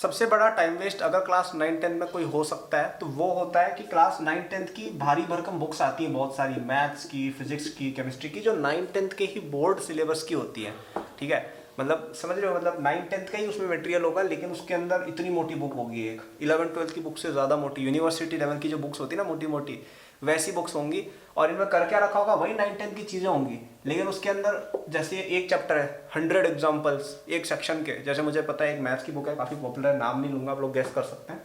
सबसे बड़ा time waste अगर क्लास 9-10 में कोई हो सकता है तो वो होता है कि क्लास 9-10 की भारी भरकम बुक्स आती हैं बहुत सारी, मैथ्स की, फिजिक्स की, केमिस्ट्री की, जो 9-10 के ही बोर्ड सिलेबस की होती है। ठीक है, मतलब समझ रहे हो, मतलब 9-10 का ही उसमें मटेरियल होगा, लेकिन उसके अंदर इतनी मोटी बुक होगी, एक 11-12 की बुक से ज़्यादा मोटी, यूनिवर्सिटी लेवल की जो बुक्स होती है ना मोटी मोटी, वैसी बुक्स होंगी। और इनमें कर क्या रखा होगा, वही 9-10 की चीज़ें होंगी, लेकिन उसके अंदर जैसे एक चैप्टर है 100 एग्जाम्पल्स एक सेक्शन के, जैसे मुझे पता है एक मैथ्स की बुक है काफ़ी पॉपुलर है, नाम नहीं लूंगा, आप लोग गेस कर सकते हैं।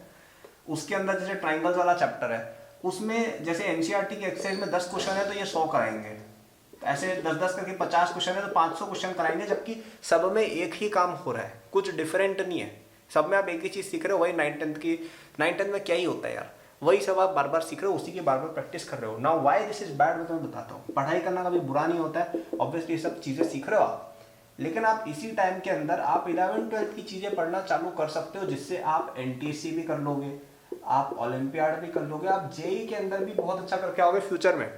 उसके अंदर जैसे ट्राइंगल्स वाला चैप्टर है, उसमें जैसे एनसीईआरटी की एक्सरसाइज में 10 क्वेश्चन है तो ये 100 कराएंगे, ऐसे 10-10 करके 50 क्वेश्चन है तो 500 क्वेश्चन कराएंगे, जबकि सब में एक ही काम हो रहा है, कुछ डिफरेंट नहीं है, सब में आप एक ही चीज़ सीख रहे हो। वही 9-10 की, 9-10 में क्या ही होता है यार, वही सब आप बार बार सीख रहे हो, उसी की बार बार प्रैक्टिस कर रहे हो। Now why this is bad मैं तुम्हें बताता हूँ। पढ़ाई करना कभी बुरा नहीं होता है, ऑब्वियसली ये सब चीज़ें सीख रहे हो आप, लेकिन आप इसी टाइम के अंदर आप 11-12 की चीज़ें पढ़ना चालू कर सकते हो, जिससे आप एनटीएससी भी कर लोगे, आप ओलंपियाड भी कर लोगे, आप जेई के अंदर भी बहुत अच्छा करके आओगे फ्यूचर में।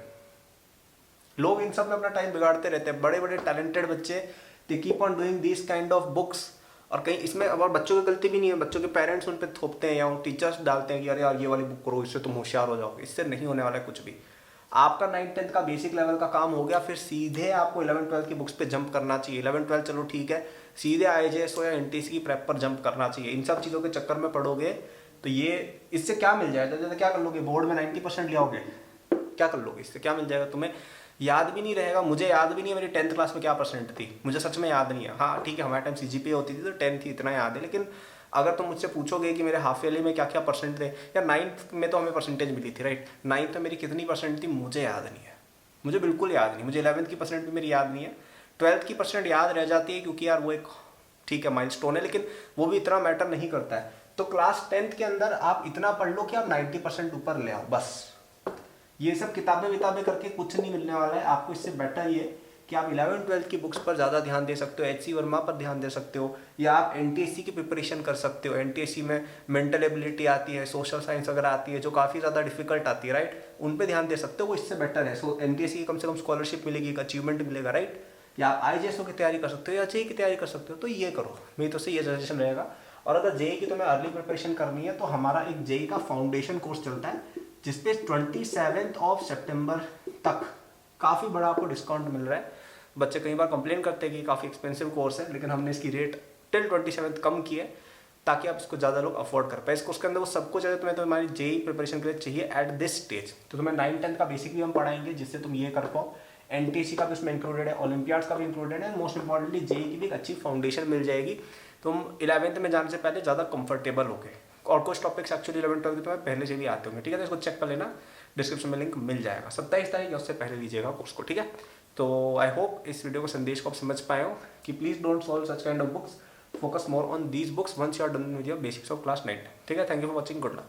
लोग इन सब में अपना टाइम बिगाड़ते रहते हैं, बड़े बड़े टैलेंटेड बच्चे, they keep on doing this kind of books. और कहीं इसमें अब बच्चों की गलती भी नहीं है, बच्चों के पेरेंट्स उन पर थोपते हैं या उन टीचर्स डालते हैं कि अरे यार ये वाली बुक करो, इससे तुम होशियार हो जाओगे। इससे नहीं होने वाला है कुछ भी। आपका 9-10 का बेसिक लेवल का काम हो गया, फिर सीधे आपको 11-12 की बुक्स पे जंप करना चाहिए। 11-12 चलो ठीक है, सीधे आईजेएस या एनटीएससी की प्रेप पर जंप करना चाहिए। इन सब चीज़ों के चक्कर में पढ़ोगे तो ये, इससे क्या मिल जाएगा, जैसे क्या कर लोगे, बोर्ड में 90% ले आओगे, क्या कर लोगे, इससे क्या मिल जाएगा तुम्हें, याद भी नहीं रहेगा। मुझे याद भी नहीं है मेरी 10th क्लास में क्या परसेंट थी, मुझे सच में याद नहीं है। हाँ ठीक है, हमारे टाइम सीजीपीए होती थी तो 10 थी, इतना याद है, लेकिन अगर तुम मुझसे पूछोगे कि मेरे हाफ ईयरली में क्या क्या परसेंट थे, या 9th में तो हमें परसेंटेज मिली थी राइट, 9th में मेरी कितनी परसेंट थी मुझे याद नहीं है, मुझे बिल्कुल याद नहीं। मुझे 11th की परसेंट भी मेरी याद नहीं है, 12th की परसेंट याद रह जाती है, क्योंकि यार वो एक ठीक है माइलस्टोन है, लेकिन वो भी इतना मैटर नहीं करता है। तो क्लास 10th के अंदर आप इतना पढ़ लो कि आप 90% ऊपर ले आओ, बस। ये सब किताबें विताबें करके कुछ नहीं मिलने वाला है आपको। इससे बेटर ये कि आप 11-12 की बुक्स पर ज़्यादा ध्यान दे सकते हो, एचसी वर्मा पर ध्यान दे सकते हो, या आप एनटीएससी की प्रिपरेशन कर सकते हो। एनटीएससी में मेंटल एबिलिटी आती है, सोशल साइंस वगैरह आती है, जो काफ़ी ज़्यादा डिफिकल्ट आती है राइट, उन पर ध्यान दे सकते हो, वो इससे बेटर है। सो एनटीएससी की कम से कम स्कॉलरशिप मिलेगी, एक अचीवमेंट मिलेगा राइट। या आप आईजेएसओ की तैयारी कर सकते हो या जेई की तैयारी कर सकते हो, तो ये करो, मेरी तो से ये सजेशन रहेगा। और अगर जेई की तुम्हें अर्ली प्रिपरेशन करनी है तो हमारा एक जेई का फाउंडेशन कोर्स चलता है, जिसपे 27 सितंबर तक काफ़ी बड़ा आपको डिस्काउंट मिल रहा है। बच्चे कई बार कंप्लेन करते हैं कि काफ़ी एक्सपेंसिव कोर्स है, लेकिन हमने इसकी रेट टिल 27 कम की है ताकि आप इसको ज़्यादा लोग अफोर्ड कर पाए। इस कोर्स के अंदर वो सब कुछ है तुम्हें, तो हमारी जेई प्रिपरेशन के लिए चाहिए एट दिस स्टेज। तो तुम्हें 9-10 का बेसिक भी हम पढ़ाएंगे, जिससे तुम ये कर पाओ। एनटीएससी का भी उसमें इंक्लूडेड है, ओलंपियाड्स का भी इंक्लूडेड है, मोस्ट इंपॉर्टेंटली जेई की भी एक अच्छी फाउंडेशन मिल जाएगी। तुम 11th में जाने से पहले ज़्यादा कंफर्टेबल हो गए। और कुछ टॉपिक्स एक्चुअली 11-12 के तुम्हें पहले से भी आते होंगे, ठीक है, तो इसको चेक कर लेना, डिस्क्रिप्शन में लिंक मिल जाएगा। 27 तारीख या उससे पहले लीजिएगा कोर्स को, ठीक है। तो आई होप इस वीडियो को संदेश को आप समझ पाए हो कि please don't solve such kind of books, focus more on these books once you are done with your basics of class 9। ठीक है, thank you for watching, good luck.